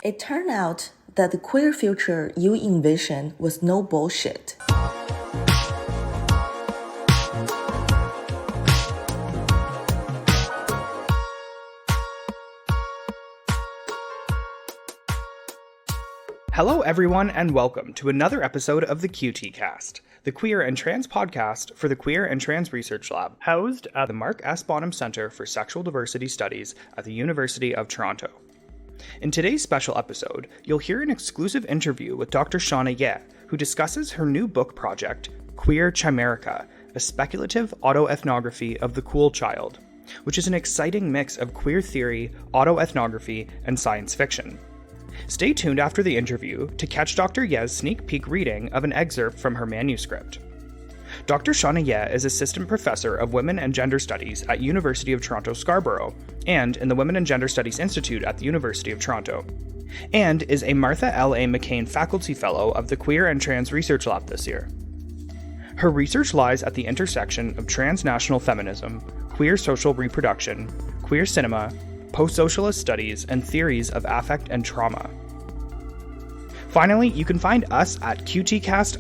It turned out that the queer future you envisioned was no bullshit. Hello, everyone, and welcome to another episode of the QT Cast, the queer and trans podcast for the Queer and Trans Research Lab, housed at the Mark S. Bonham Center for Sexual Diversity Studies at the University of Toronto. In today's special episode, you'll hear an exclusive interview with Dr. Shana Ye, who discusses her new book project, Queer Chimerica, a speculative autoethnography of the cool child, which is an exciting mix of queer theory, autoethnography, and science fiction. Stay tuned after the interview to catch Dr. Ye's sneak peek reading of an excerpt from her manuscript. Dr. Shana Ye is Assistant Professor of Women and Gender Studies at University of Toronto Scarborough and in the Women and Gender Studies Institute at the University of Toronto, and is a Martha L. A. McCain Faculty Fellow of the Queer and Trans Research Lab this year. Her research lies at the intersection of transnational feminism, queer social reproduction, queer cinema, post-socialist studies, and theories of affect and trauma. Finally, you can find us at QTcast_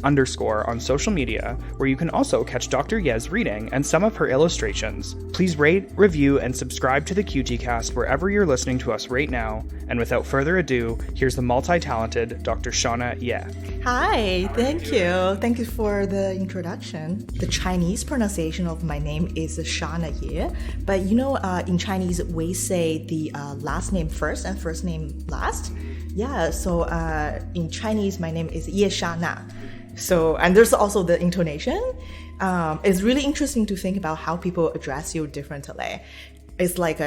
on social media, where you can also catch Dr. Ye's reading and some of her illustrations. Please rate, review, and subscribe to the QTcast wherever you're listening to us right now. And without further ado, here's the multi-talented Dr. Shana Ye. Hi, thank you. Thank you for the introduction. The Chinese pronunciation of my name is Shana Ye, but in Chinese, we say the last name first and first name last. Yeah, so in Chinese, my name is Ye Shana. So, and there's also the intonation. It's really interesting to think about how people address you differently. It's like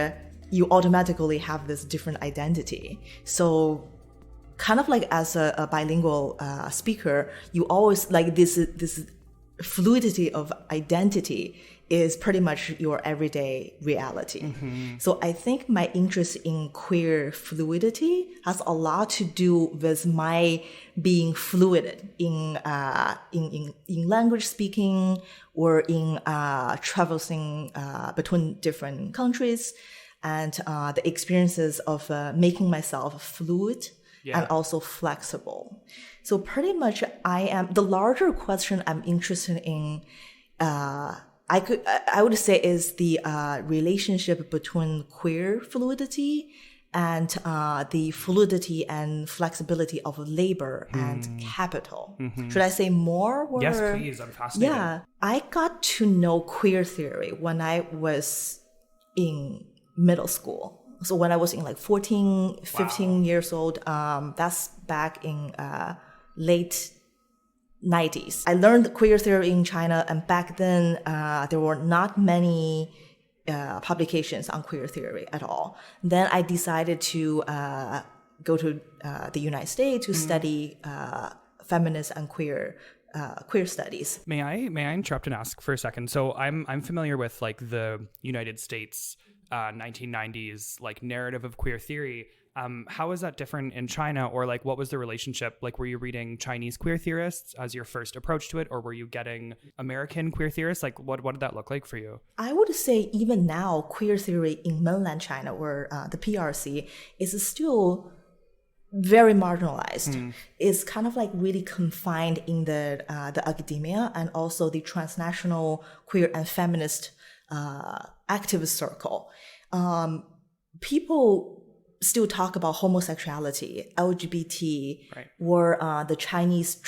you automatically have this different identity. So, kind of like as a bilingual speaker, you always like this fluidity of identity is pretty much your everyday reality. Mm-hmm. So I think my interest in queer fluidity has a lot to do with my being fluid in language speaking or in traversing between different countries, and the experiences of making myself fluid and also flexible. So pretty much the larger question I'm interested in I would say is the relationship between queer fluidity and the fluidity and flexibility of labor and capital. Mm-hmm. Should I say more? Yes, please. I'm fascinated. Yeah. I got to know queer theory when I was in middle school. So when I was in like 14, 15 years old, that's back in late 90s. I learned queer theory in China, and back then there were not many publications on queer theory at all. Then I decided to go to the United States to study feminist and queer studies. May I interrupt and ask for a second? So I'm familiar with like the United States 1990s like narrative of queer theory. How is that different in China, or like what was the relationship? Like, were you reading Chinese queer theorists as your first approach to it, or were you getting American queer theorists? Like, what did that look like for you? I would say even now, queer theory in mainland China, or the PRC, is still very marginalized. It's kind of like really confined in the academia and also the transnational queer and feminist activist circle. People still talk about homosexuality, LGBT, right, or the Chinese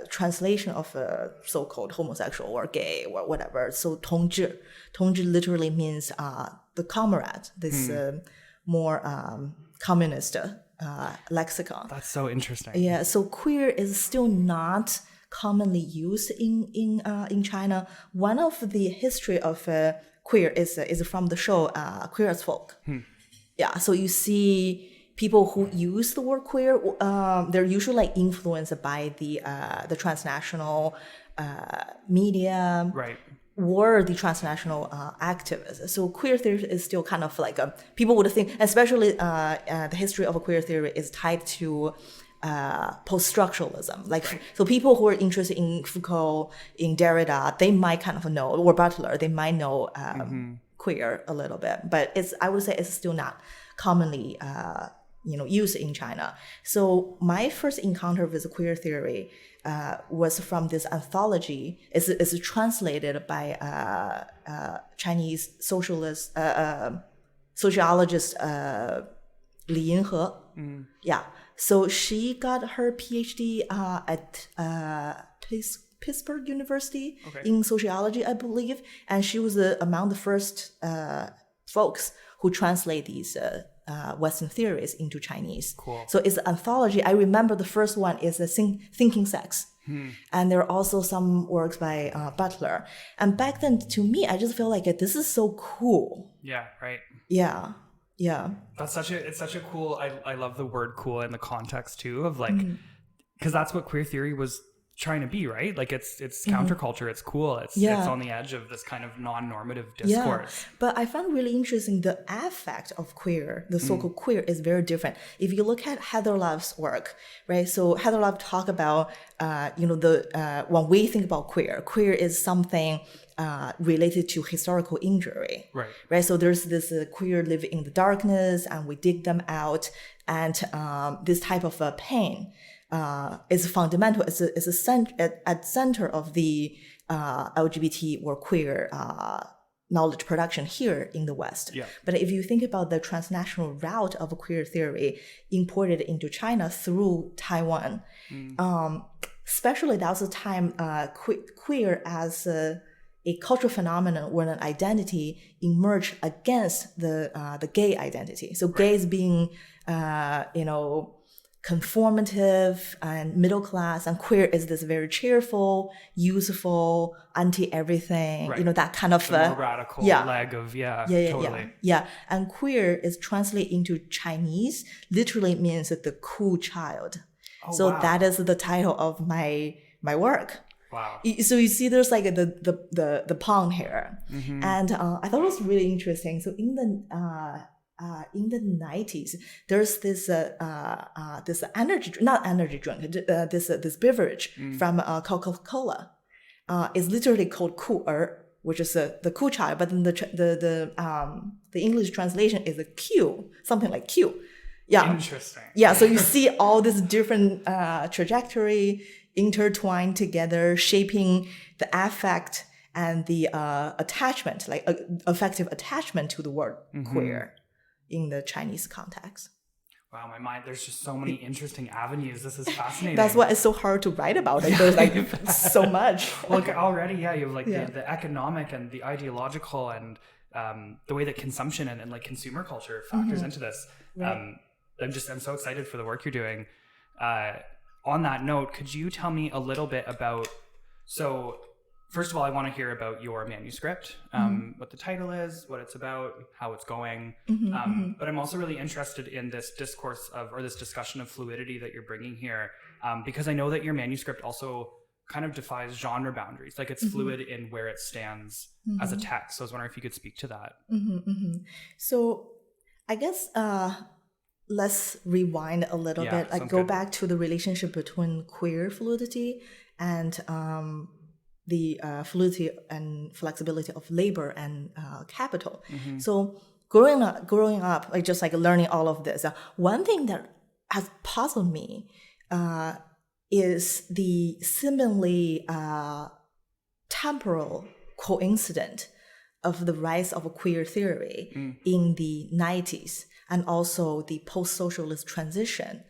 translation of so-called homosexual or gay or whatever. So 同志 literally means the comrade, this more communist lexicon. That's so interesting. Yeah, so queer is still not commonly used in China. One of the history of queer is from the show Queer as Folk. Yeah, so you see people who use the word queer, they're usually like influenced by the transnational media, right, or the transnational activists. So queer theory is still kind of like people would think, especially the history of a queer theory is tied to post-structuralism. Like, right, so people who are interested in Foucault, in Derrida, they might kind of know, or Butler, they might know queer a little bit, but I would say it's still not commonly used in China. So my first encounter with queer theory was from this anthology. It's translated by Chinese sociologist Li Yinhe. Yeah. So she got her PhD at Pittsburgh University in sociology, I believe, and she was among the first folks who translate these Western theories into Chinese. Cool. So it's an anthology. I remember the first one is Thinking Sex. And there are also some works by Butler. And back then, to me, I just feel like this is so cool. Yeah, right. Yeah. Yeah. It's such a cool, I love the word cool in the context too of like, because that's what queer theory was trying to be, right? Like it's counterculture, it's cool, it's on the edge of this kind of non-normative discourse. Yeah. But I found really interesting the affect of queer, the so-called queer, is very different. If you look at Heather Love's work, right? So Heather Love talk about, when we think about queer is something related to historical injury, right? So there's this queer living in the darkness, and we dig them out, and this type of pain is fundamental. It's at center of the LGBT or queer knowledge production here in the West. Yeah. But if you think about the transnational route of queer theory imported into China through Taiwan, especially that was a time queer as a cultural phenomenon or an identity emerged against the gay identity. So gays being, conformative and middle class, and queer is this very cheerful, useful, anti-everything, that kind of the more radical leg of totally. Yeah. And queer is translated into Chinese, literally means the cool child. That is the title of my work. Wow. So you see there's like the pond here. And I thought it was really interesting. So in the 90s, there's this this beverage from Coca-Cola. It's literally called Cooler, which is the cool child, but then the English translation is a Q, something like Q. Yeah. Interesting. Yeah. So you see all this different trajectory intertwined together, shaping the affect and the attachment, like affective attachment to the word queer in the Chinese context. Wow, my mind, there's just so many interesting avenues. This is fascinating. That's why it's so hard to write about it. There's like so much. Well, already, you have like the economic and the ideological and the way that consumption and like consumer culture factors into this. Right. I'm so excited for the work you're doing. On that note, could you tell me a little bit about, so first of all, I want to hear about your manuscript, what the title is, what it's about, how it's going. But I'm also really interested in this discourse this discussion of fluidity that you're bringing here, because I know that your manuscript also kind of defies genre boundaries. Like it's fluid in where it stands as a text. So I was wondering if you could speak to that. So I guess let's rewind a little bit, like go back to the relationship between queer fluidity and the fluidity and flexibility of labor and capital. So growing up, like just like learning all of this, one thing that has puzzled me is the seemingly temporal coincidence of the rise of a queer theory in the 90s, and also the post-socialist transition,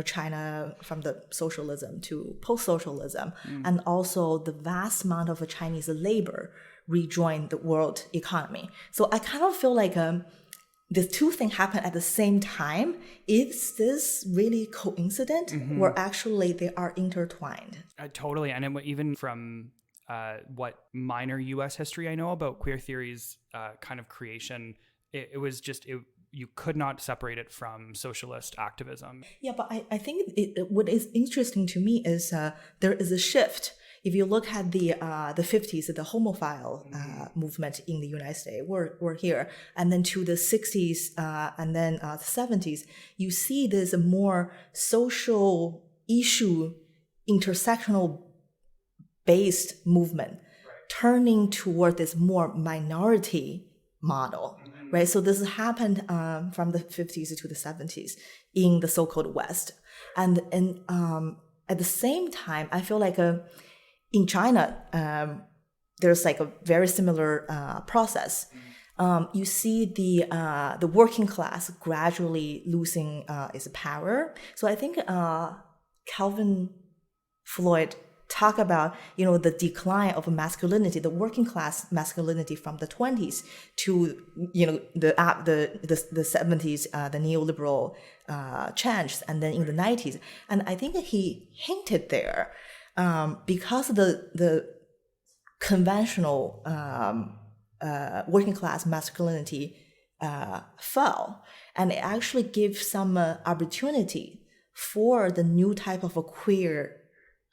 China from the socialism to post-socialism, and also the vast amount of Chinese labor rejoined the world economy. So I kind of feel like these two things happen at the same time. Is this really coincident, or actually they are intertwined? Totally, and even from what minor U.S. history I know about queer theory's kind of creation, it was just you could not separate it from socialist activism. Yeah, but I think what is interesting to me is there is a shift. If you look at the 50s, the homophile movement in the United States, we're here, and then to the 60s and then the 70s, you see this more social issue, intersectional based movement turning toward this more minority model. right? So this happened from the 50s to the 70s in the so-called West. And at the same time, I feel like in China, there's like a very similar process. You see the working class gradually losing its power. So I think Calvin Floyd talk about the decline of masculinity, the working class masculinity from the 20s to the 70s, the neoliberal change, and then in the 90s. And I think he hinted there because the conventional working class masculinity fell, and it actually gives some opportunity for the new type of a queer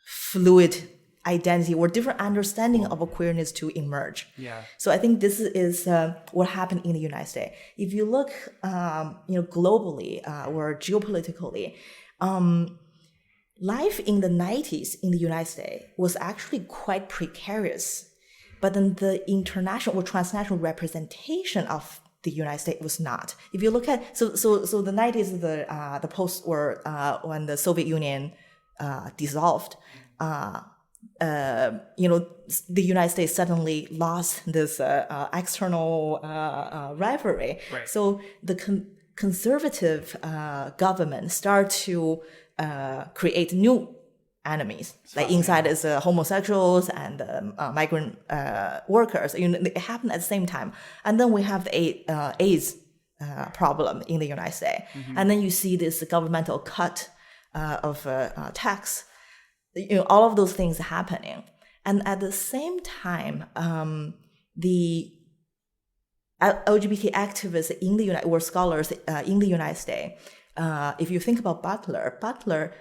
fluid identity or different understanding of a queerness to emerge. Yeah. So I think this is what happened in the United States. If you look, globally or geopolitically, life in the 90s in the United States was actually quite precarious. But then the international or transnational representation of the United States was not. If you look at so the 90s, the post or when the Soviet Union dissolved, the United States suddenly lost this external rivalry. Right. So the conservative government start to create new enemies. Like inside is homosexuals and migrant workers. It happened at the same time. And then we have the AIDS problem in the United States. And then you see this governmental cut of tax. All of those things happening. And at the same time, the LGBT activists in the United, or scholars in the United States, if you think about Butler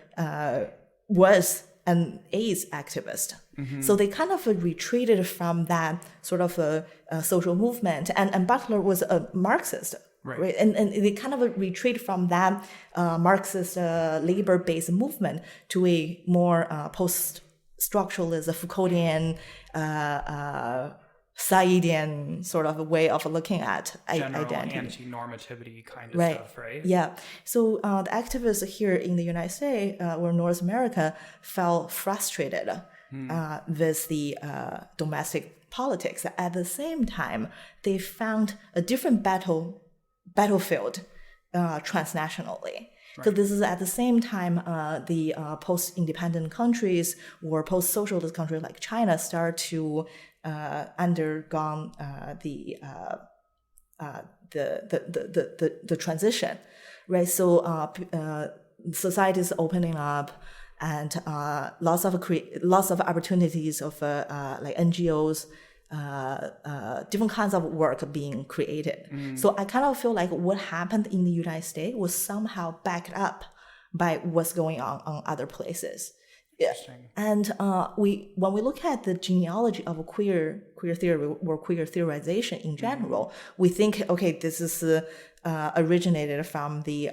was an AIDS activist. So they kind of retreated from that sort of a social movement. And Butler was a Marxist. Right. And they kind of retreat from that Marxist labor-based movement to a more post-structuralist, Foucauldian, Saidian sort of a way of looking at general identity. Anti-normativity kind of stuff, right? Yeah. So the activists here in the United States or North America felt frustrated with the domestic politics. At the same time, they found a different battlefield transnationally. So this is at the same time the post-independent countries or post-socialist countries like China start to undergone the transition, right? So society is opening up, and lots of opportunities of like NGOs. Different kinds of work being created. So I kind of feel like what happened in the United States was somehow backed up by what's going on other places. Interesting. And when we look at the genealogy of a queer theory or queer theorization in general, we think, okay, this is originated from the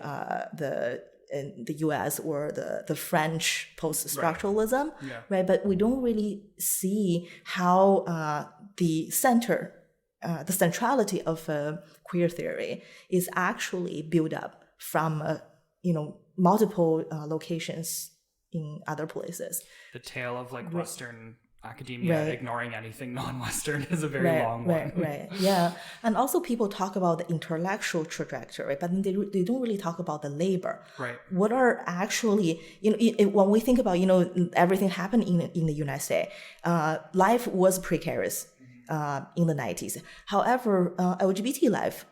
U.S. or the French post-structuralism, right? But we don't really see how the centrality of queer theory is actually built up from multiple locations in other places. The tale of like Western academia ignoring anything non-Western is a very long one. Right. Yeah. And also people talk about the intellectual trajectory, but they don't really talk about the labor. Right. What are actually, when we think about, everything happened in the United States, life was precarious in the 90s. However, LGBT life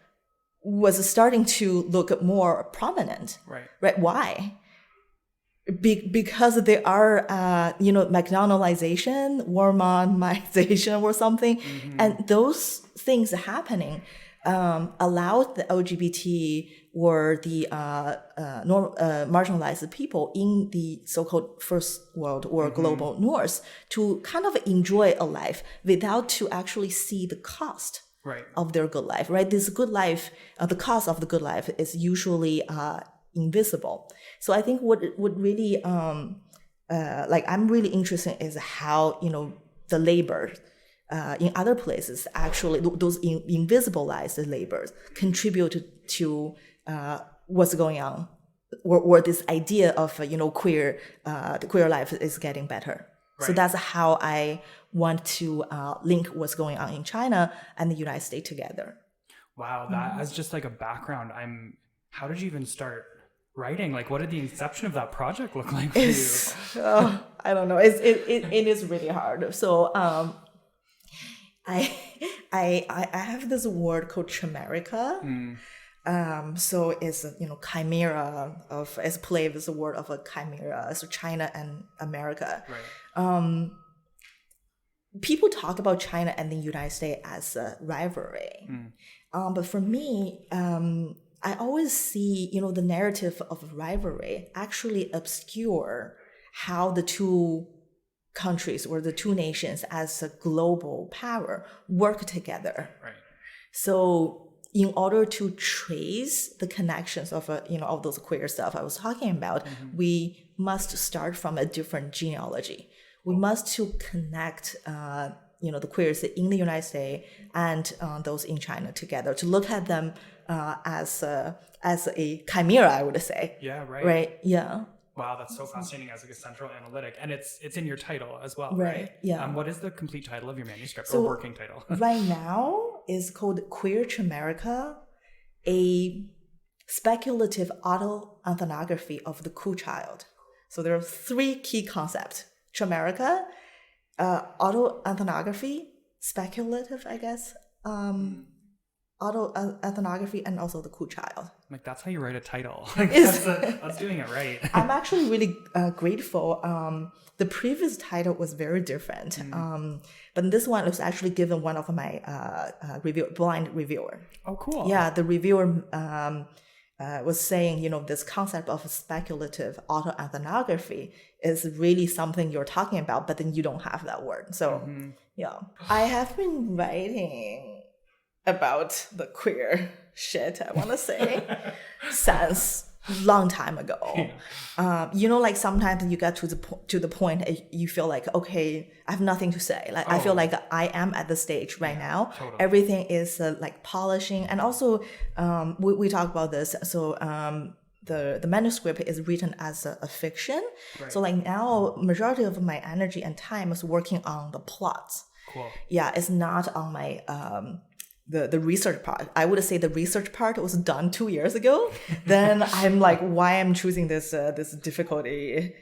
was starting to look more prominent. Right. Why? Because there are, McDonaldization, Mormonization or something. And those things happening allowed the LGBT or the marginalized people in the so-called first world or global north to kind of enjoy a life without to actually see the cost of their good life, right? This good life, the cost of the good life is usually invisible. So I think what really, I'm really interested is how, the labor in other places, actually, those invisibilized labors contribute to what's going on, or this idea of queer, the queer life is getting better. Right. So that's how I want to link what's going on in China and the United States together. Wow, that as just like a background, how did you even start writing? Like, what did the inception of that project look like for you? I don't know. It is really hard. So I have this word called Chimerica. So it's chimera of, as play with the word of a chimera, so China and America. Right. People talk about China and the United States as a rivalry. But for me, I always see, the narrative of rivalry actually obscure how the two countries or the two nations as a global power work together. Right. So in order to trace the connections of, of those queer stuff I was talking about, we must start from a different genealogy. We must to connect, the queers in the United States and those in China together, to look at them as a chimera, I would say. Yeah, right. Right, yeah. Wow, that's so fascinating as like a central analytic. And it's in your title as well, right? Yeah. What is the complete title of your manuscript, or working title? Right now is called Queer Chimerica, a speculative autoethnography of the queer child. So there are 3 key concepts: Chimerica, autoethnography, speculative, I guess, autoethnography, and also the queer child. Like, that's how you write a title. Like, that's doing it right. I'm actually really grateful. The previous title was very different, but this one was actually given one of my blind reviewer. Oh, cool. Yeah, the reviewer was saying, this concept of speculative autoethnography is really something you're talking about, but then you don't have that word. So, yeah. I have been writing about the queer shit, I want to say, since long time ago. Like sometimes you get to the point you feel like, okay, I have nothing to say. Like, I feel like I am at the stage right now. Totally. Everything is like polishing. And also, we talk about this. So the manuscript is written as a fiction. Right. So like now, majority of my energy and time is working on the plots. Cool. Yeah, it's not on my the research part. I would say the research part was done 2 years ago. Then I'm like, why I'm choosing this difficulty?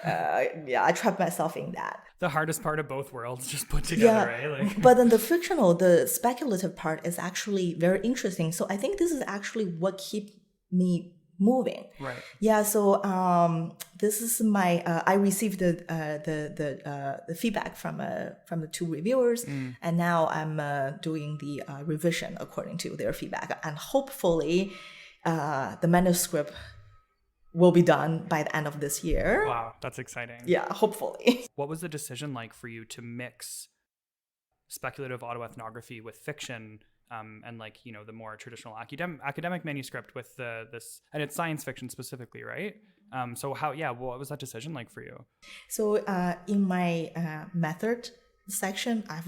I trapped myself in that. The hardest part of both worlds just put together, right? Like. But then the speculative part is actually very interesting. So I think this is actually what keeps me moving. Right. Yeah. So this is my. I received the feedback from the 2 reviewers, and now I'm doing the revision according to their feedback, and hopefully, the manuscript will be done by the end of this year. Wow, that's exciting. Yeah, hopefully. What was the decision like for you to mix speculative autoethnography with fiction? And like, the more traditional academic manuscript with this, and it's science fiction specifically, right? So what was that decision like for you? So in my method section, I have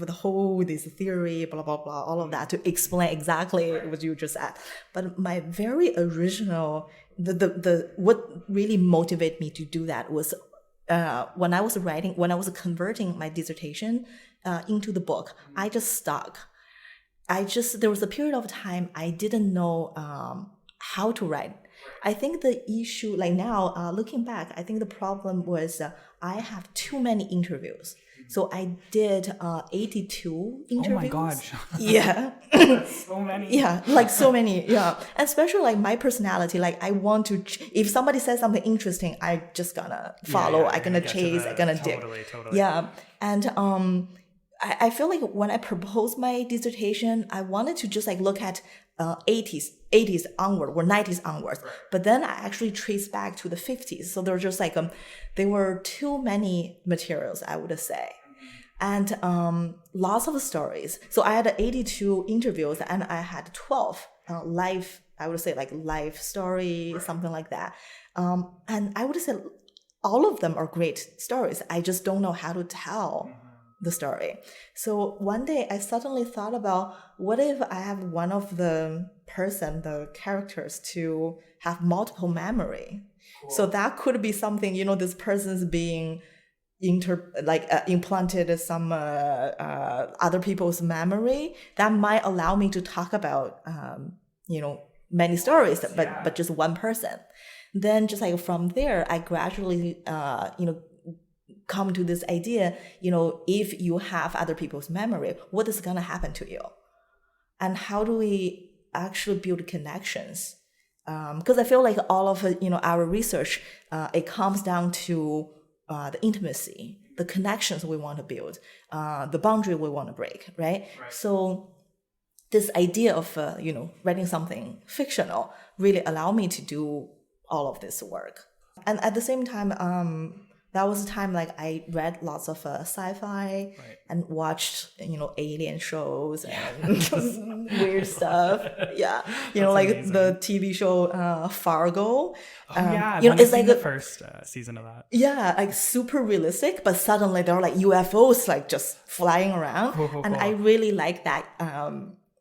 this theory, blah, blah, blah, all of that to explain exactly what you just said. But my very original, what really motivated me to do that was when I was converting my dissertation into the book, I just stuck. There was a period of time I didn't know how to write. I think the issue, like now, looking back, I think the problem was I have too many interviews. So I did 82 interviews. Oh my God. Yeah. So many. Yeah, like so many. Yeah. And especially like my personality, like I want to, if somebody says something interesting, I just gonna follow, I'm gonna chase, I'm gonna dig. Totally. Yeah. And I feel like when I proposed my dissertation, I wanted to just like look at 80s onward or 90s onwards. Right. But then I actually traced back to the 50s. So there were just like, there were too many materials, I would say. And lots of stories. So I had 82 interviews and I had 12 live, I would say like life story, something like that. And I would say all of them are great stories. I just don't know how to tell the story. So one day I suddenly thought about, what if I have one of the characters to have multiple memory? Cool. So that could be something, this person's being implanted some other people's memory that might allow me to talk about, many stories, but just one person. Then just like from there, I gradually, come to this idea, if you have other people's memory, what is going to happen to you? And how do we actually build connections? Because I feel like all of, our research, it comes down to the intimacy, the connections we want to build, the boundary we want to break, right? So this idea of, writing something fictional really allowed me to do all of this work. And at the same time, that was a time like I read lots of sci-fi and watched, alien shows and weird stuff. Yeah. like amazing. The TV show Fargo. It's like the first season of that. Yeah, like super realistic, but suddenly there are like UFOs like just flying around. Cool. And I really like that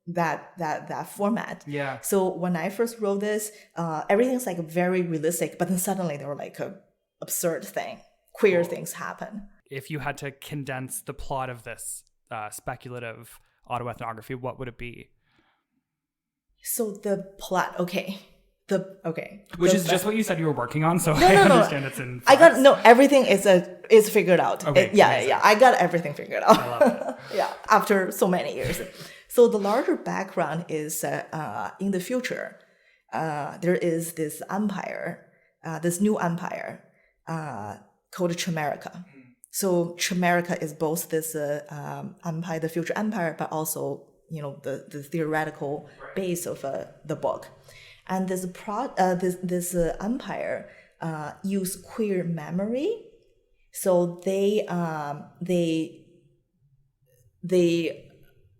that format. Yeah. So when I first wrote this, everything's like very realistic, but then suddenly there were like a absurd thing. Queer things happen. If you had to condense the plot of this speculative autoethnography, what would it be? So the plot, which is just what you said you were working on. So I understand it's in. Everything is figured out. Okay, I got everything figured out. I love it. After so many years. So the larger background is in the future, there is this empire, this new empire. Called Chimerica. So Chimerica is both this empire, the future empire, but also the theoretical base of the book. And this empire use queer memory, so they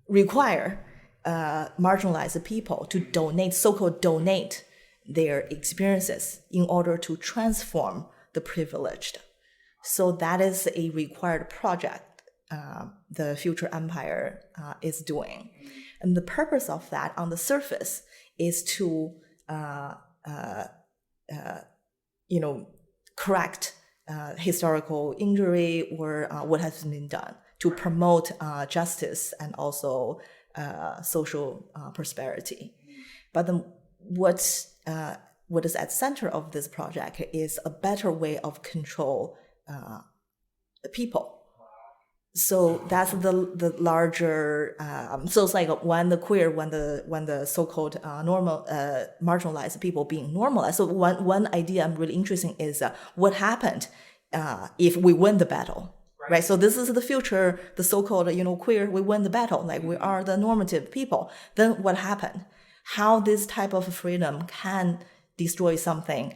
require marginalized people to so-called donate their experiences in order to transform the privileged. So that is a required project the future empire is doing. And the purpose of that on the surface is to, correct historical injury or what has been done to promote justice and also social prosperity. But then what is at center of this project is a better way of control the people. So that's the larger. So it's like when the so-called normal marginalized people being normalized. So one idea I'm really interested in is what happened if we win the battle, right? So this is the future. The so-called queer, we win the battle, like we are the normative people. Then what happened? How this type of freedom can destroy something,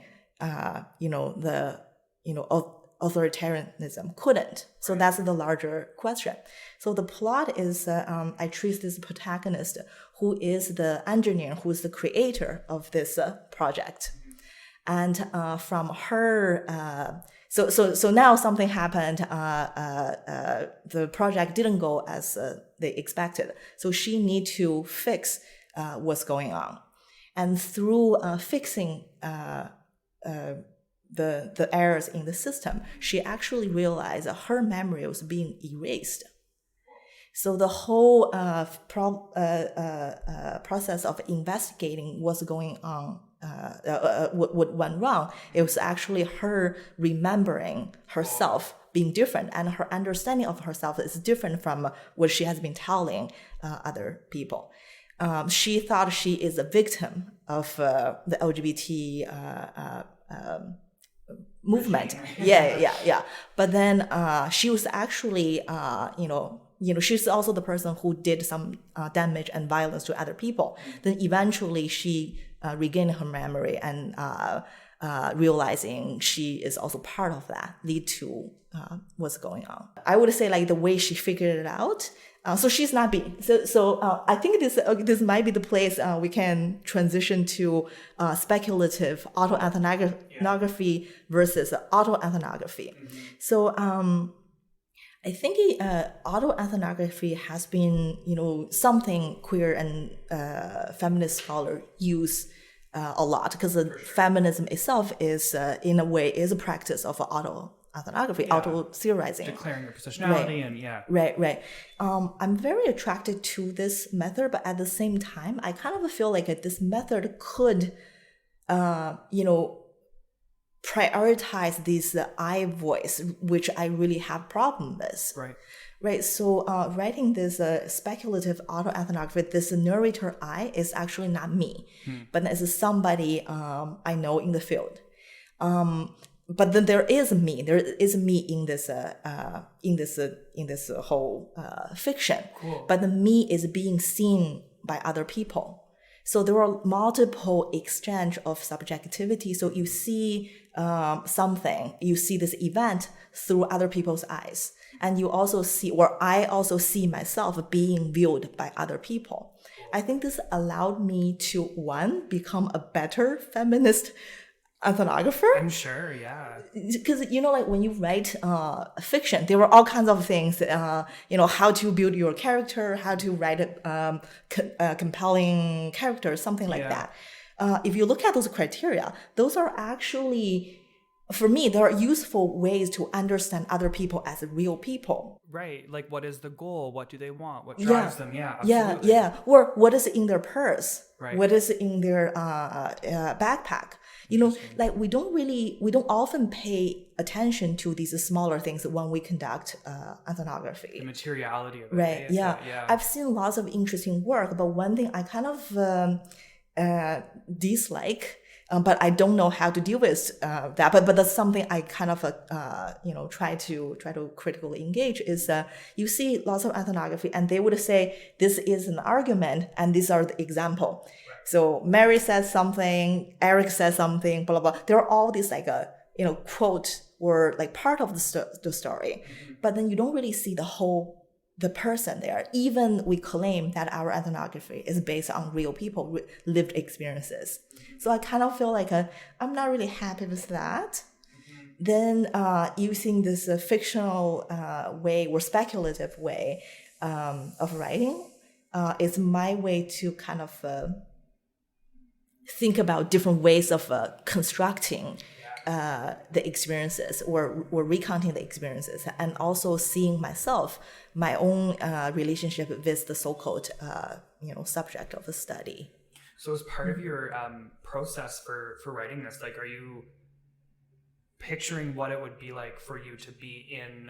authoritarianism couldn't. So that's the larger question. So the plot is, I choose this protagonist who is the engineer, who is the creator of this project. And from her, so now something happened. The project didn't go as they expected. So she need to fix what's going on. And through fixing the errors in the system, she actually realized that her memory was being erased. So the whole process of investigating what's going on, what went wrong, it was actually her remembering herself being different, and her understanding of herself is different from what she has been telling other people. She thought she is a victim of the LGBT movement. Yeah. But then she was actually, she's also the person who did some damage and violence to other people. Then eventually she regained her memory and realizing she is also part of that lead to what's going on. I would say like the way she figured it out. So she's not being. So I think this might be the place we can transition to speculative autoethnography versus autoethnography. Mm-hmm. So I think autoethnography has been, something queer and feminist scholars use a lot, because feminism itself is, in a way, is a practice of autoethnography, auto-theorizing. Declaring your positionality Right. I'm very attracted to this method, but at the same time, I kind of feel like this method could, prioritize this I voice, which I really have problem with. Right. So writing this speculative autoethnography, this narrator I is actually not me, but it's somebody I know in the field. But then there is me. There is me in this whole fiction. Cool. But the me is being seen by other people. So there are multiple exchange of subjectivity. So you see something, you see this event through other people's eyes. And you also see, or I also see myself being viewed by other people. I think this allowed me to, one, become a better feminist ethnographer. I'm sure, yeah. Because, like when you write fiction, there were all kinds of things, how to build your character, how to write a compelling character, something like that. If you look at those criteria, those are actually, for me, there are useful ways to understand other people as real people. Right. Like, what is the goal? What do they want? What drives them? Yeah, absolutely. Yeah. Or what is in their purse? Right. What is in their backpack? Like we don't often pay attention to these smaller things when we conduct ethnography. The materiality of it. Right. Yeah. I've seen lots of interesting work, but one thing I kind of dislike, but I don't know how to deal with that. But that's something I kind of try to critically engage is you see lots of ethnography, and they would say this is an argument, and these are the example. So Mary says something, Eric says something, blah, blah, blah. There are all these quote or like part of the story, but then you don't really see the person there. Even we claim that our ethnography is based on real people, lived experiences. So I kind of feel like I'm not really happy with that. Then using this fictional way or speculative way of writing is my way to kind of think about different ways of constructing the experiences or recounting the experiences, and also seeing myself, my own relationship with the so-called subject of the study. So as part of your process for writing this, like, are you picturing what it would be like for you to be in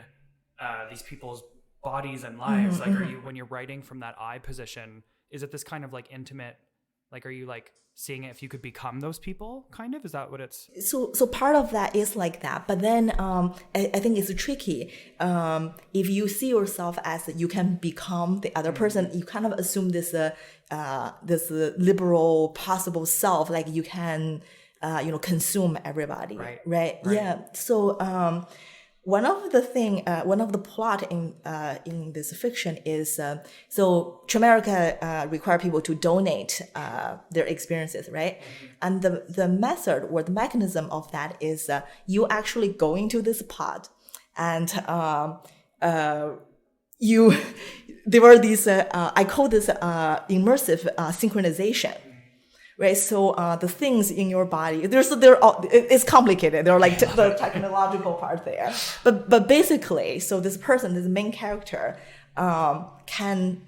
these people's bodies and lives? Are you, when you're writing from that I position, is it this kind of like intimate, like, are you like seeing it if you could become those people, kind of? Is that what it's... So part of that is like that. But then I think it's tricky. If you see yourself as you can become the other person, you kind of assume this liberal possible self, like you can, consume everybody. Right? Yeah. So one of the plot in this fiction is so Chimerica require people to donate their experiences, right? And the method or the mechanism of that is you actually go into this pod, and there were these I call this immersive synchronization. Right, so the things in your body, it's complicated. There are like the technological part there, but basically, so this person, this main character, can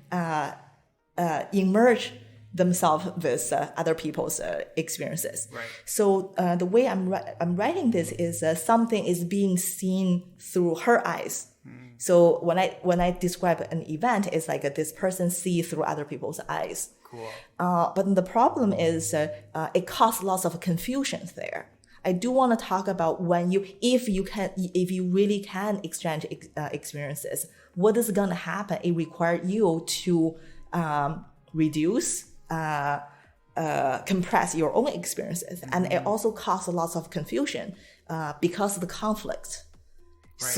immerse themselves with other people's experiences. Right. So the way I'm writing this is something is being seen through her eyes. So when I describe an event, it's like this person sees through other people's eyes. Cool. But the problem is it causes lots of confusions there. I do want to talk about if you really can exchange experiences, what is going to happen? It requires you to reduce, compress your own experiences, and it also causes lots of confusion because of the conflict. Right.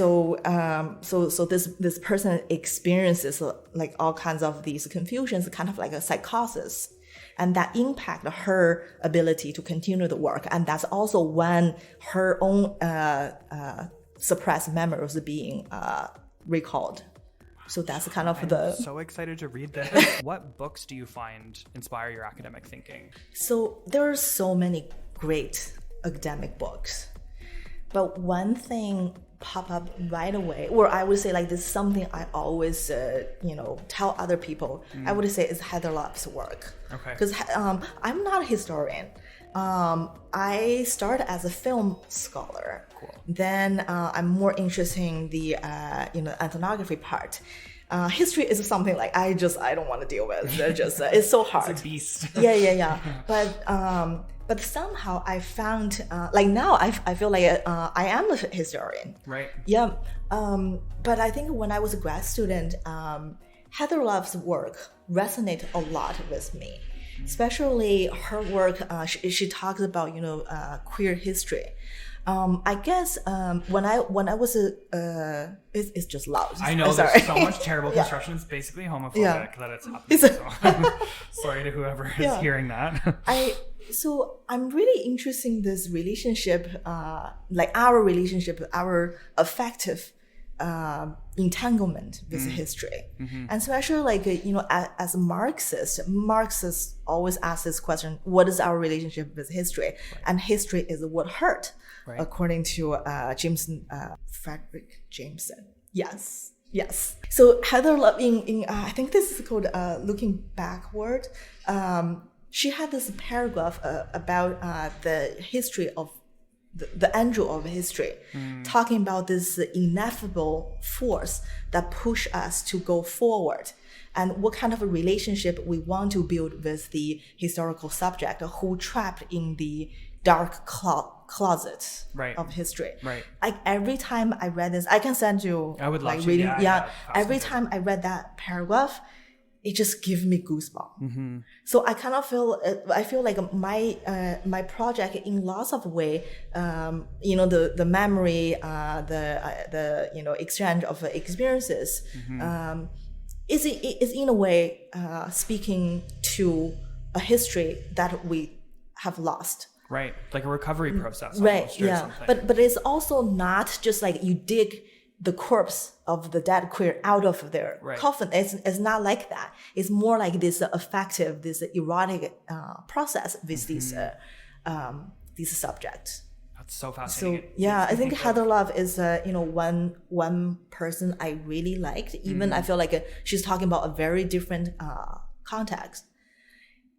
So this person experiences like all kinds of these confusions, kind of like a psychosis, and that impact her ability to continue the work. And that's also when her own suppressed memories being recalled. So that's kind of I'm so excited to read this. What books do you find inspire your academic thinking? So there are so many great academic books, but one thing pop up right away, or I would say like this is something I always tell other people. I would say is Heather Love's work. Okay. Because I'm not a historian. I started as a film scholar. Cool. Then I'm more interested in the ethnography part. History is something like I don't want to deal with. It's so hard. It's a beast. Yeah. But somehow I found like now I feel like I am a historian. Right. Yeah. But I think when I was a grad student, Heather Love's work resonated a lot with me. Especially her work, she talks about queer history. I guess when I was it's just loud. I know there's so much terrible construction. It's basically homophobic that it's happening. So sorry to whoever is hearing that. So I'm really interested in this relationship, like our relationship, our affective entanglement with history. And especially like, as a Marxists always ask this question, what is our relationship with history? Right. And history is what hurt, according to Frederick Jameson. Yes. So Heather Love, in I think this is called Looking Backward, she had this paragraph about the history of the angel of history, talking about this ineffable force that push us to go forward, and what kind of a relationship we want to build with the historical subject who trapped in the dark closet of history. Right. Like every time I read this, I can send you. I would love reading. Every time I read that paragraph, it just gives me goosebumps. So I kind of feel like my project in lots of way, the memory, the exchange of experiences, is in a way speaking to a history that we have lost. Right, like a recovery process. Right, yeah. But it's also not just like you dig the corpse of the dead queer out of their coffin. It's not like that. It's more like this affective, this erotic process with these subjects. That's so fascinating. So I think Heather Love is one person I really liked. Even I feel like she's talking about a very different context.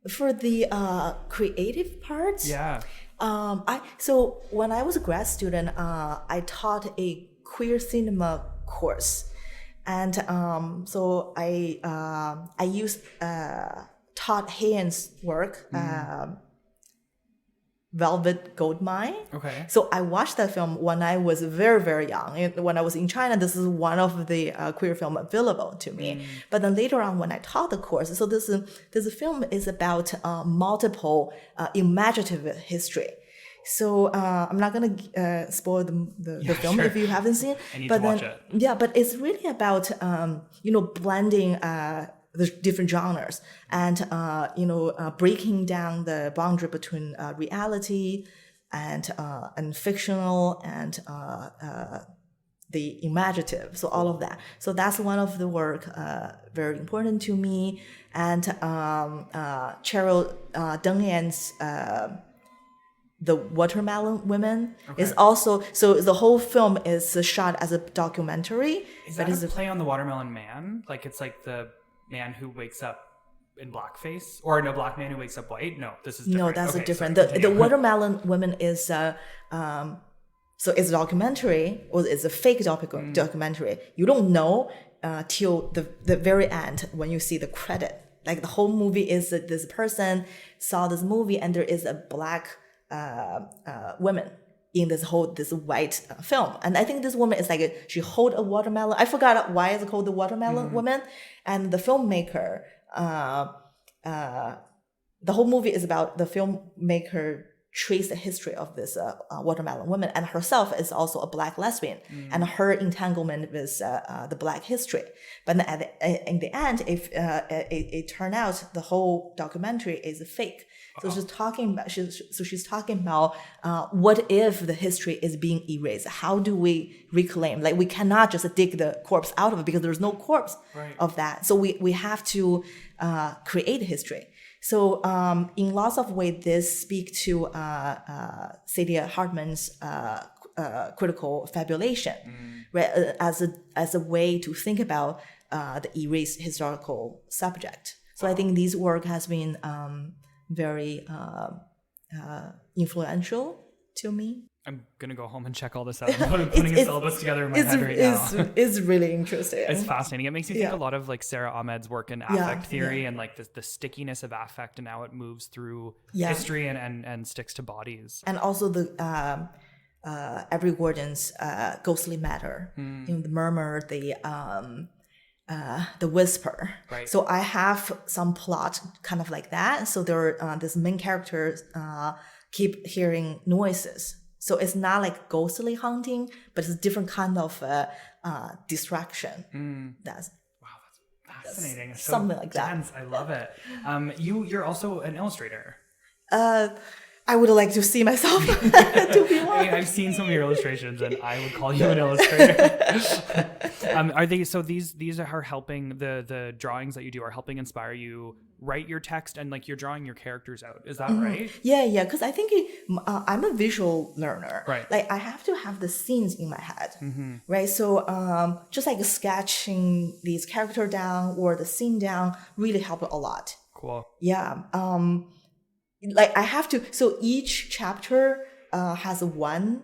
For the creative parts, so when I was a grad student, I taught a queer cinema course, and so I used Todd Haynes' work, Velvet Goldmine. Okay. So I watched that film when I was very, very young. When I was in China, this is one of the queer film available to me. But then later on, when I taught the course, so this film is about multiple imaginative history. So I'm not gonna spoil the film if you haven't seen. I need to watch it. Yeah, but it's really about blending the different genres and breaking down the boundary between reality and fictional and the imaginative. So all of that. So that's one of the work very important to me. And Cheryl Dunyan's The Watermelon Women is also, so the whole film is shot as a documentary. Is that a play on the Watermelon Man? Like it's like the man who wakes up in blackface, or no, black man who wakes up white? No, this is different. No, that's a different. The Watermelon Women is so it's a documentary, or it's a fake documentary. You don't know till the very end when you see the credit. Like the whole movie is that this person saw this movie and there is a black women in this white film, and I think this woman is like she hold a watermelon. I forgot why it's called the Watermelon Woman, and the filmmaker. The whole movie is about the filmmaker trace the history of this watermelon woman, and herself is also a Black lesbian, and her entanglement with the Black history. But then in the end, if it turned out the whole documentary is fake. So she's talking about what if the history is being erased? How do we reclaim? Like, we cannot just dig the corpse out of it because there's no corpse of that. So we have to create history. So in lots of ways, this speaks to Celia Hartman's critical fabulation, right? As a way to think about the erased historical subject. So I think this work has been very influential to me. I'm going to go home and check all this out. I'm putting a syllabus together in my head right now. It's really interesting. It's fascinating. It makes me think a lot of like Sarah Ahmed's work in affect theory and like the stickiness of affect and how it moves through history and sticks to bodies. And also the Avery Gordon's ghostly matter, the murmur, the whisper. Right. So I have some plot kind of like that. So there are this main characters keep hearing noises. So it's not like ghostly haunting, but it's a different kind of distraction. That's fascinating. It's something so like dense. that. I love it. You're also an illustrator. I would like to see myself to be one. I've seen some of your illustrations, and I would call you an illustrator. Are they? So these are helping the drawings that you do are helping inspire you write your text, and like you're drawing your characters out. Is that right? Yeah. Because I think I'm a visual learner. Right. Like I have to have the scenes in my head. Right. So just like sketching these characters down or the scene down really helped a lot. Cool. Yeah. Like I have to. So each chapter has one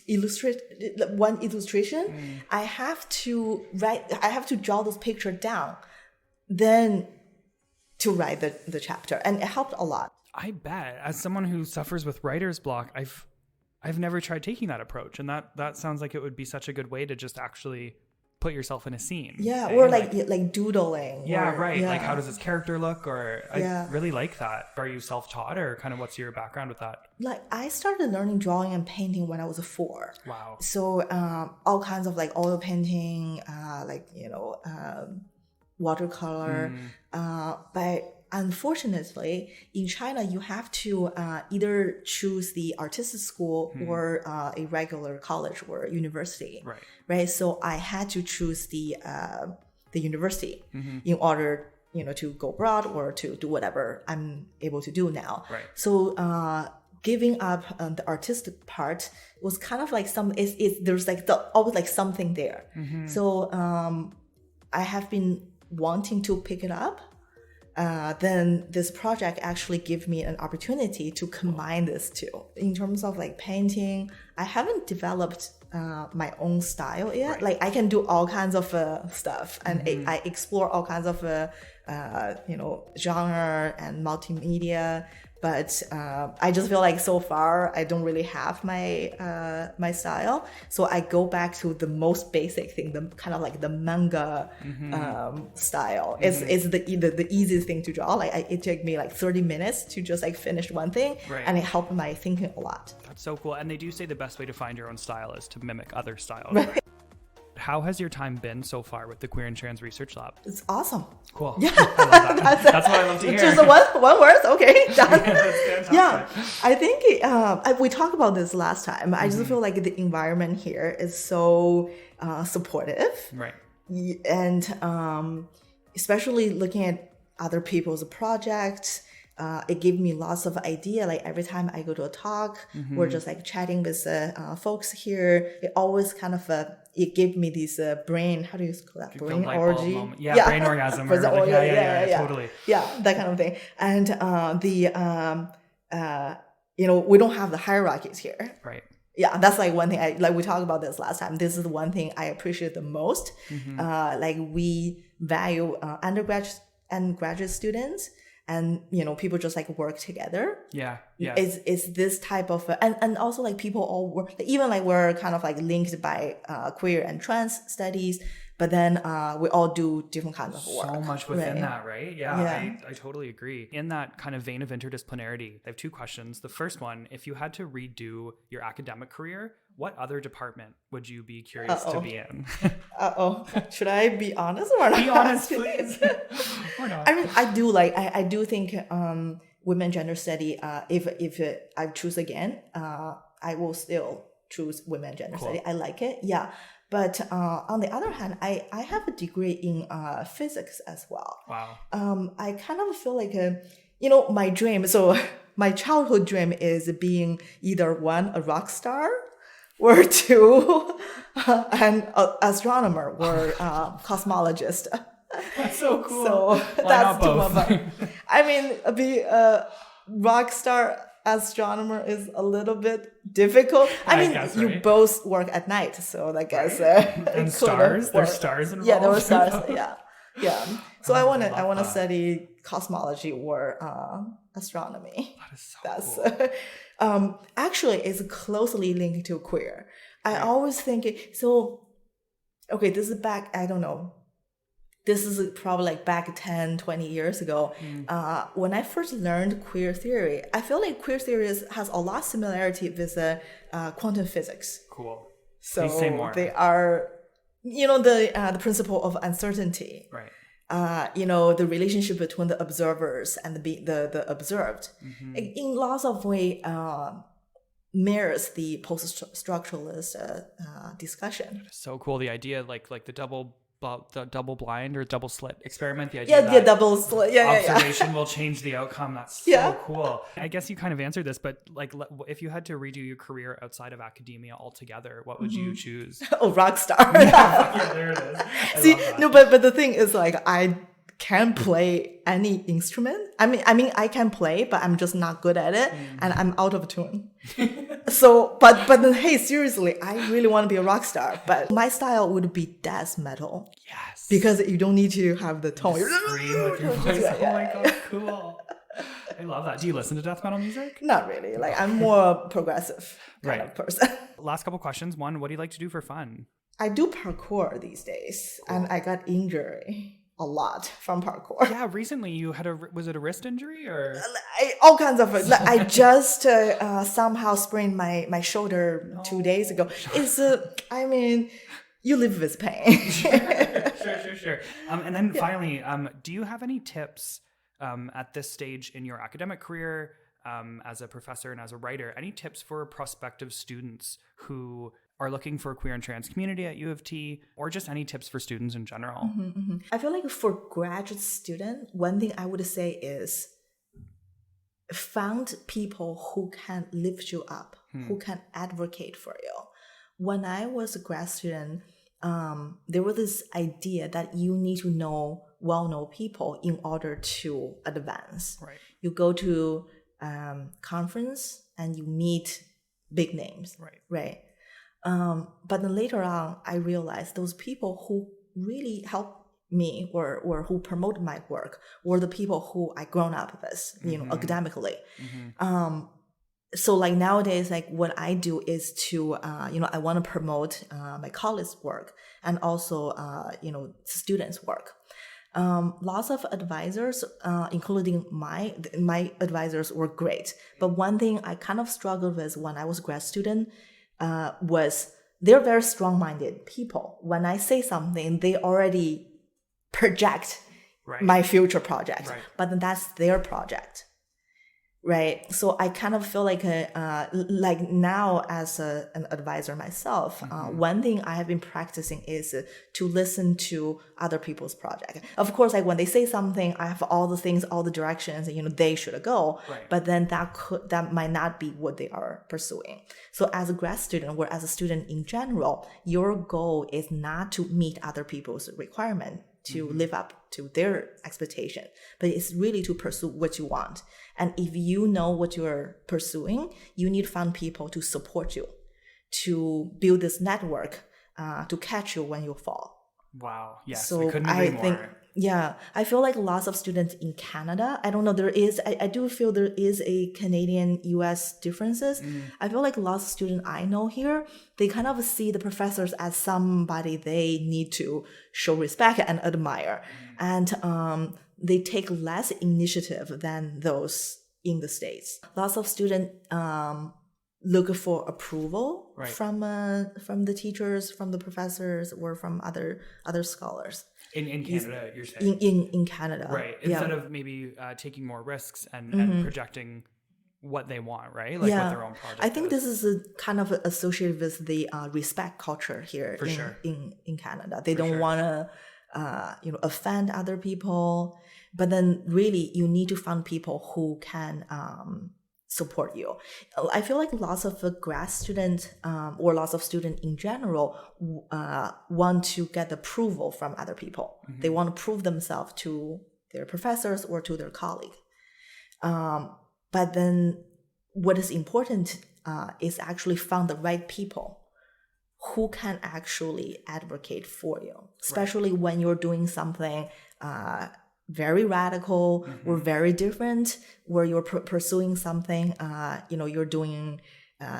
illustration. I have to draw this picture down, then to write the chapter, and it helped a lot. I bet. As someone who suffers with writer's block, I've never tried taking that approach, and that sounds like it would be such a good way to just actually put yourself in a scene. Yeah, or like doodling. Yeah, or, right. Yeah. Like, how does this character look? Or I really like that. Are you self-taught, or kind of what's your background with that? Like, I started learning drawing and painting when I was 4. Wow. So all kinds of like oil painting, watercolor. But unfortunately, in China, you have to either choose the artistic school or a regular college or university. Right. So I had to choose the university in order, to go abroad or to do whatever I'm able to do now. Right. So giving up the artistic part was kind of like there's like always like something there. So I have been wanting to pick it up. Then this project actually gave me an opportunity to combine this two. In terms of like painting, I haven't developed my own style yet. Right. Like I can do all kinds of stuff, and I explore all kinds of genre and multimedia. But I just feel like so far I don't really have my my style. So I go back to the most basic thing, the kind of like the manga style. It's the easiest thing to draw. Like it took me like 30 minutes to just like finish one thing, and it helped my thinking a lot. That's so cool. And they do say the best way to find your own style is to mimic other styles. Right. How has your time been so far with the Queer and Trans Research Lab? It's awesome. Cool. Yeah. I love that. That's what I love to hear. Just one word. Okay, done. That's fantastic. Yeah, I think we talked about this last time. I just feel like the environment here is so supportive. Right. And especially looking at other people's projects, it gave me lots of idea. Like every time I go to a talk, we're just like chatting with folks here. It always kind of it gave me this brain. How do you call that? Brain orgy. Yeah, brain orgasm. Yeah, totally. Yeah, that kind of thing. And we don't have the hierarchies here. Right. Yeah, that's like one thing. We talked about this last time. This is the one thing I appreciate the most. Like we value undergraduate and graduate students. And people just like work together. Yeah. It's this type of and also like people all work. Even like we're kind of like linked by queer and trans studies, but then we all do different kinds of work. So much within that, right? Yeah. I totally agree. In that kind of vein of interdisciplinarity, I have two questions. The first one, if you had to redo your academic career, what other department would you be curious to be in? Should I be honest or not? Be honest, please. Or not. I mean, I do think women gender study, if I choose again, I will still choose women gender study. I like it. Yeah. But on the other hand, I have a degree in physics as well. Wow. I kind of feel like, my dream, so my childhood dream is being either one, a rock star, or two, an astronomer or cosmologist. That's so cool. So Why that's not two both? of them. I mean, be a rock star astronomer is a little bit difficult. I mean, guess, you right? both work at night, so I guess And stars? There's stars involved? Yeah, there were stars. Yeah. So I wanna study cosmology or astronomy. That is so cool. Actually, it's closely linked to queer. I always think okay, this is back, I don't know. This is probably like back 10, 20 years ago. When I first learned queer theory, I feel like queer theory has a lot of similarity with quantum physics. Cool. So Please say more. They are, the principle of uncertainty. Right. The relationship between the observers and the observed. In lots of ways mirrors the post-structuralist discussion. So cool. The idea, like the double blind or double slit experiment. The idea that double slit. observation will change the outcome. That's so cool. I guess you kind of answered this, but like, if you had to redo your career outside of academia altogether, what would you choose? Oh, rock star. Yeah, there it is. See, no, but the thing is, like, I can't play any instrument. I mean, I can play, but I'm just not good at it, and I'm out of tune. So, but then, hey, seriously, I really want to be a rock star, but my style would be death metal. Yes. Because you don't need to have the tone. Scream with your voice. Oh my god, cool. I love that. Do you listen to death metal music? Not really. Like, I'm more progressive kind of person. Last couple questions. One, what do you like to do for fun? I do parkour these days, and I got injury a lot from parkour. Yeah, recently you had was it a wrist injury or? All kinds of, I just somehow sprained my shoulder 2 days ago. It's, you live with pain. Sure. And then finally, do you have any tips at this stage in your academic career as a professor and as a writer, any tips for prospective students who are looking for a queer and trans community at U of T, or just any tips for students in general? I feel like for graduate student, one thing I would say is find people who can lift you up, who can advocate for you. When I was a grad student, there was this idea that you need to know well-known people in order to advance. Right. You go to conference and you meet big names. Right. But then later on, I realized those people who really helped me or who promoted my work were the people who I grown up with, academically. So like nowadays, like what I do is to, I want to promote my colleagues' work and also, students' work. Lots of advisors, including my advisors, were great. But one thing I kind of struggled with when I was a grad student was they're very strong-minded people. When I say something, they already project my future project, but then that's their project. Right. So I kind of feel like now as an advisor myself, one thing I have been practicing is to listen to other people's project. Of course, like when they say something, I have all the things, all the directions, they should go. But then that might not be what they are pursuing. So as a grad student or as a student in general, your goal is not to meet other people's requirement, to live up to their expectation, but it's really to pursue what you want. And if you know what you're pursuing, you need to find people to support you, to build this network, to catch you when you fall. Wow. Yes, So I couldn't agree I think, more. yeah, I feel like lots of students in Canada, I don't know, I do feel there is a Canadian US differences. I feel like lots of students I know here, they kind of see the professors as somebody they need to show respect and admire. And they take less initiative than those in the States. Lots of students look for approval from the teachers, from the professors, or from other scholars. In Canada, you're saying? In Canada. Right. Instead of maybe taking more risks and projecting what they want, right? Like what their own project I think is. this is kind of associated with the respect culture here in Canada. They don't want to offend other people, but then really you need to find people who can support you. I feel like lots of grad students or lots of students in general want to get approval from other people. They want to prove themselves to their professors or to their colleague. But then what is important is actually find the right people who can actually advocate for you, especially when you're doing something very radical or very different, where you're pursuing something, you're doing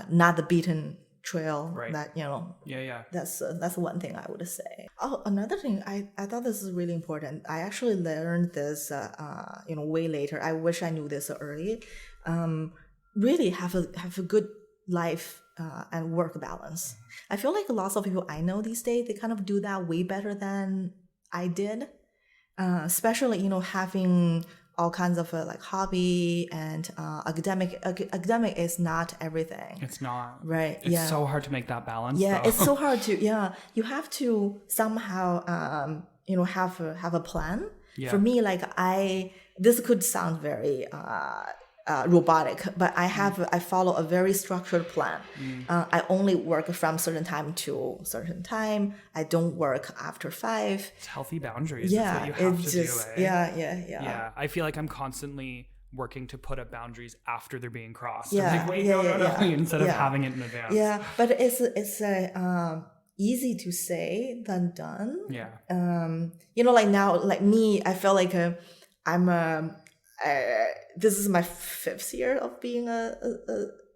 not the beaten trail. That that's one thing I would say. Oh, another thing, I thought this is really important. I actually learned this way later. I wish I knew this early. Really have a good life and work balance. I feel like lots of people I know these days, they kind of do that way better than I did. Especially, having all kinds of like hobby and academic is not everything. It's not. Right. It's so hard to make that balance. Yeah, though. it's so hard to, you have to somehow, have a plan. Yeah. For me, like this could sound very, robotic, but I follow a very structured plan. I only work from certain time to certain time. I don't work after 5. It's healthy boundaries. Yeah, It's what you have to do. Yeah. I feel like I'm constantly working to put up boundaries after they're being crossed. Yeah, I'm like, wait, no, instead of having it in advance. Yeah, but it's easy to say than done. Yeah. Like now, like me, I feel like I'm this is my 5th year of being a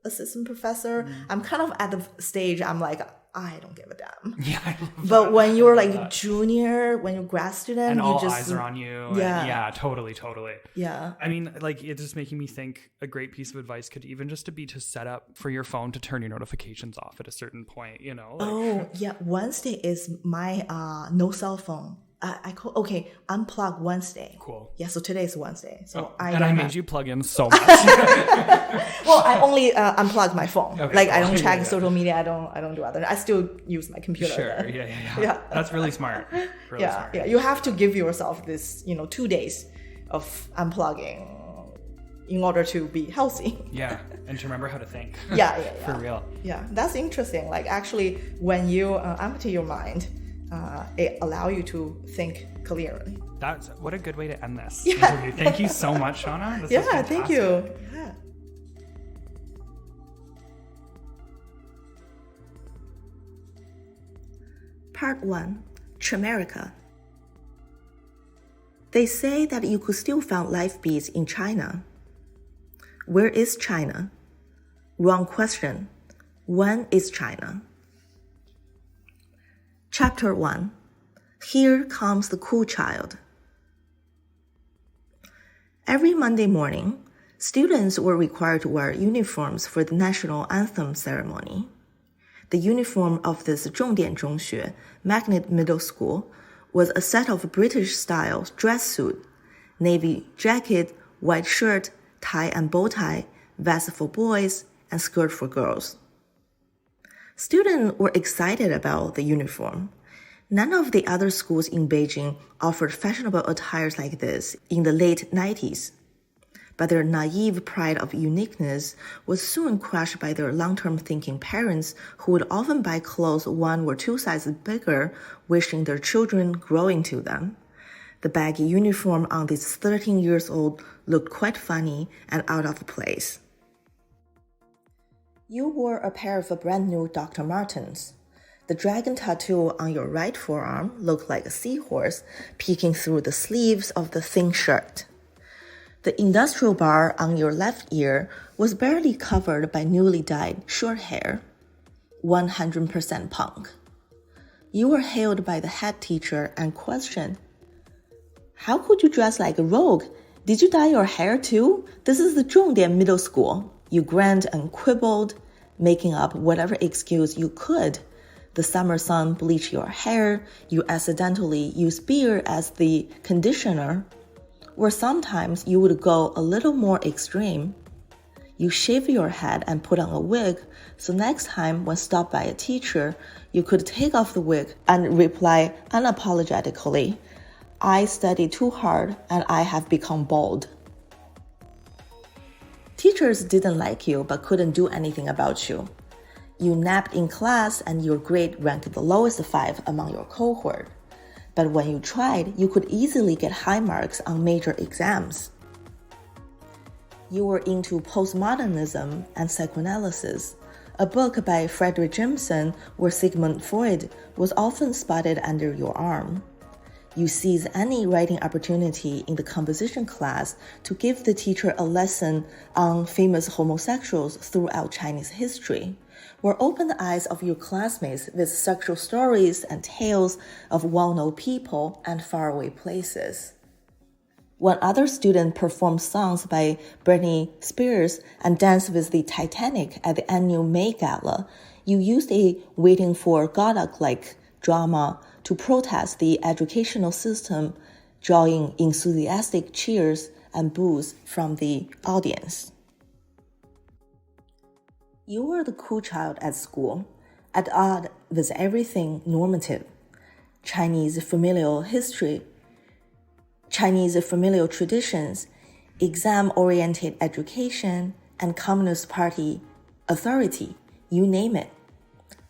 assistant professor. I'm kind of at the stage I'm like, I don't give a damn. Yeah, I love but that. when you're like junior, when you're grad student, and all you just eyes are on you. Yeah, totally. Yeah. I mean, like, it's just making me think a great piece of advice could even just be to set up for your phone to turn your notifications off at a certain point, Wednesday is my no cell phone. I call unplug Wednesday. Cool. Yeah, so today is Wednesday. So I made you plug in so much. Well, I only unplug my phone. Okay, I don't check social media. I don't do other. I still use my computer. Sure. Yeah. That's really smart. Smart. Yeah. You have to give yourself this, 2 days of unplugging in order to be healthy. Yeah, and to remember how to think. Yeah. For real. Yeah, that's interesting. Like actually, when you empty your mind, it allow you to think clearly. That's what a good way to end this Yeah. interview. Thank you so much, Shana. This was fantastic. Thank you. Yeah. Part 1. Chimerica. They say that you could still find life beats in China. Where is China? Wrong question. When is China? Chapter 1. Here comes the cool child. Every Monday morning, students were required to wear uniforms for the national anthem ceremony. The uniform of this 重点中学, magnet middle school, was a set of British-style dress suit, navy jacket, white shirt, tie and bow tie, vest for boys, and skirt for girls. Students were excited about the uniform. None of the other schools in Beijing offered fashionable attires like this in the late 90s. But their naive pride of uniqueness was soon crushed by their long-term thinking parents who would often buy clothes 1 or 2 sizes bigger, wishing their children grow into them. The baggy uniform on this 13-year-old looked quite funny and out of place. You wore a pair of brand new Dr. Martens. The dragon tattoo on your right forearm looked like a seahorse peeking through the sleeves of the thin shirt. The industrial bar on your left ear was barely covered by newly dyed short hair. 100% punk. You were hailed by the head teacher and questioned, "How could you dress like a rogue? Did you dye your hair too? This is the Zhongdian middle school." You grinned and quibbled, making up whatever excuse you could. The summer sun bleached your hair, you accidentally used beer as the conditioner, or sometimes you would go a little more extreme. You shave your head and put on a wig, so next time when stopped by a teacher, you could take off the wig and reply unapologetically, "I studied too hard and I have become bald." Teachers didn't like you but couldn't do anything about you. You napped in class and your grade ranked the lowest 5 among your cohort. But when you tried, you could easily get high marks on major exams. You were into postmodernism and psychoanalysis, a book by Frederick Jameson where Sigmund Freud was often spotted under your arm. You seized any writing opportunity in the composition class to give the teacher a lesson on famous homosexuals throughout Chinese history, or open the eyes of your classmates with sexual stories and tales of well-known people and faraway places. When other students performed songs by Britney Spears and danced with the Titanic at the annual May Gala, you used a waiting for Godot-like drama to protest the educational system, drawing enthusiastic cheers and boos from the audience. You were the cool child at school, at odds with everything normative. Chinese familial history, Chinese familial traditions, exam-oriented education, and Communist Party authority, you name it.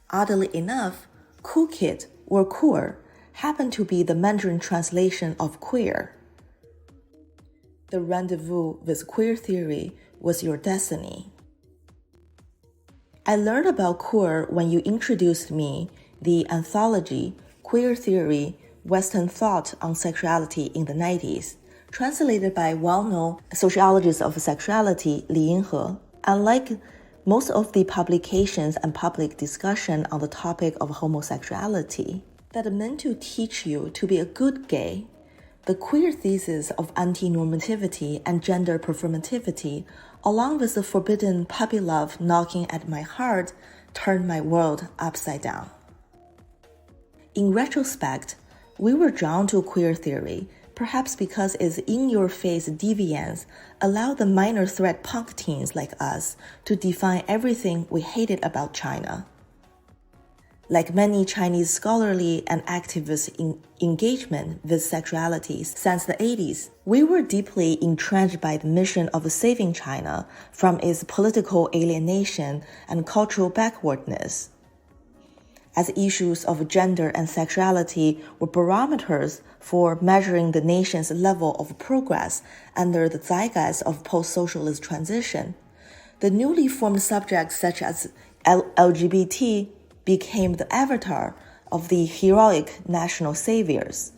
Oddly enough, cool kid or queer happened to be the Mandarin translation of queer. The rendezvous with queer theory was your destiny. I learned about queer when you introduced me the anthology Queer Theory, Western Thought on Sexuality in the 90s, translated by well-known sociologist of sexuality Li Yinhe. Unlike most of the publications and public discussion on the topic of homosexuality that meant to teach you to be a good gay, the queer thesis of anti-normativity and gender performativity, along with the forbidden puppy love knocking at my heart, turned my world upside down. In retrospect, we were drawn to queer theory, perhaps because its in-your-face deviance allowed the minor threat punk teens like us to define everything we hated about China. Like many Chinese scholarly and activist engagement with sexuality since the 80s, we were deeply entrenched by the mission of saving China from its political alienation and cultural backwardness. As issues of gender and sexuality were barometers for measuring the nation's level of progress under the zeitgeist of post-socialist transition, the newly formed subjects such as LGBT became the avatar of the heroic national saviors.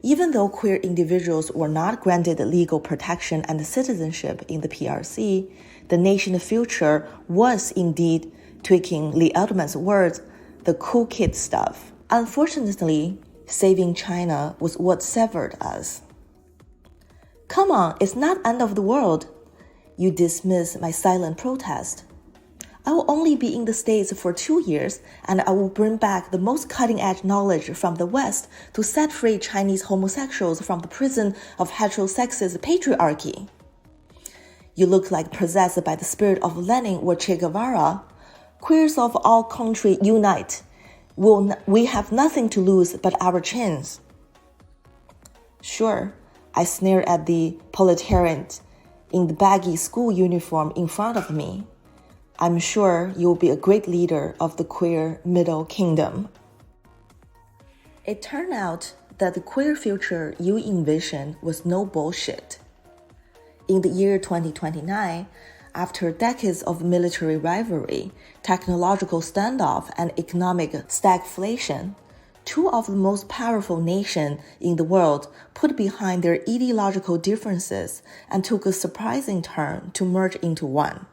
Even though queer individuals were not granted legal protection and citizenship in the PRC, the nation's future was indeed, tweaking Lee Edelman's words, the cool kid stuff. Unfortunately, saving China was what severed us. Come on, it's not end of the world. You dismiss my silent protest. I will only be in the States for 2 years, and I will bring back the most cutting-edge knowledge from the West to set free Chinese homosexuals from the prison of heterosexist patriarchy. You look like possessed by the spirit of Lenin or Che Guevara. Queers of all countries unite. We have nothing to lose but our chins. Sure, I sneered at the proletariat in the baggy school uniform in front of me. I'm sure you'll be a great leader of the queer Middle Kingdom. It turned out that the queer future you envisioned was no bullshit. In the year 2029, after decades of military rivalry, technological standoff, and economic stagflation, two of the most powerful nations in the world put behind their ideological differences and took a surprising turn to merge into one.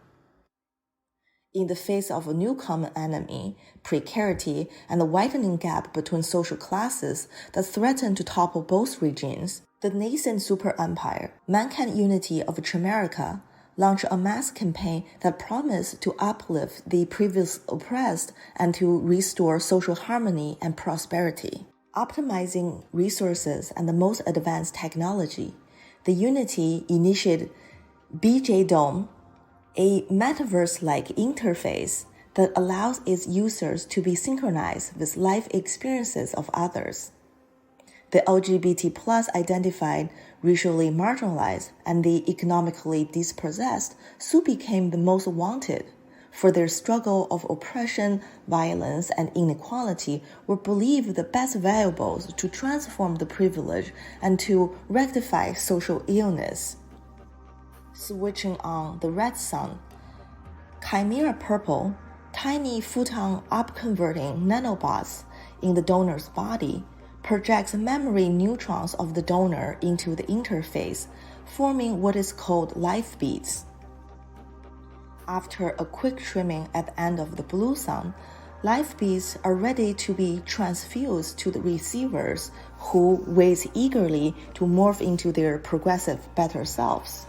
In the face of a new common enemy, precarity, and the widening gap between social classes that threatened to topple both regimes, the nascent super-empire, Mankind Unity of Chimerica, launched a mass campaign that promised to uplift the previously oppressed and to restore social harmony and prosperity. Optimizing resources and the most advanced technology, the Unity initiated BJ Dome, a metaverse-like interface that allows its users to be synchronized with life experiences of others. The LGBT+ identified, racially marginalized, and the economically dispossessed soon became the most wanted, for their struggle of oppression, violence, and inequality were believed the best variables to transform the privilege and to rectify social illness. Switching on the red sun, Chimera Purple, tiny photon upconverting nanobots in the donor's body, projects memory neutrons of the donor into the interface, forming what is called life beads. After a quick trimming at the end of the blue sun, life beads are ready to be transfused to the receivers, who wait eagerly to morph into their progressive better selves.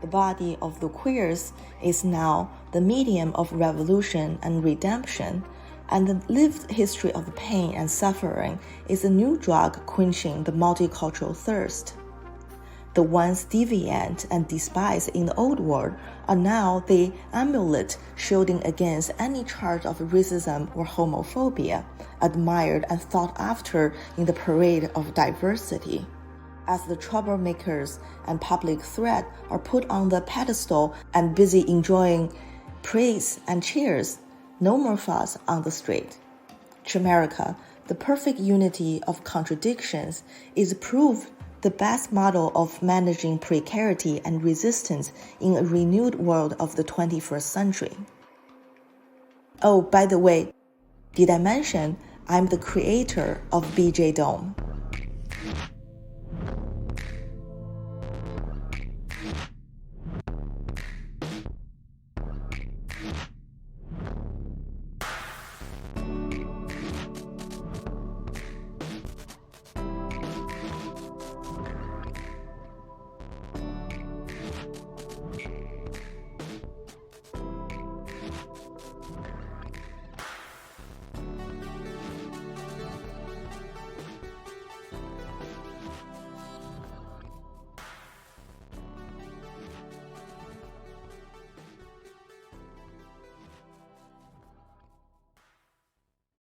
The body of the queers is now the medium of revolution and redemption, and the lived history of pain and suffering is a new drug quenching the multicultural thirst. The once deviant and despised in the old world are now the amulet shielding against any charge of racism or homophobia, admired and sought after in the parade of diversity. As the troublemakers and public threat are put on the pedestal and busy enjoying praise and cheers, no more fuss on the street. Chimerica, the perfect unity of contradictions, is proved the best model of managing precarity and resistance in a renewed world of the 21st century. Oh, by the way, did I mention I'm the creator of BJ Dome?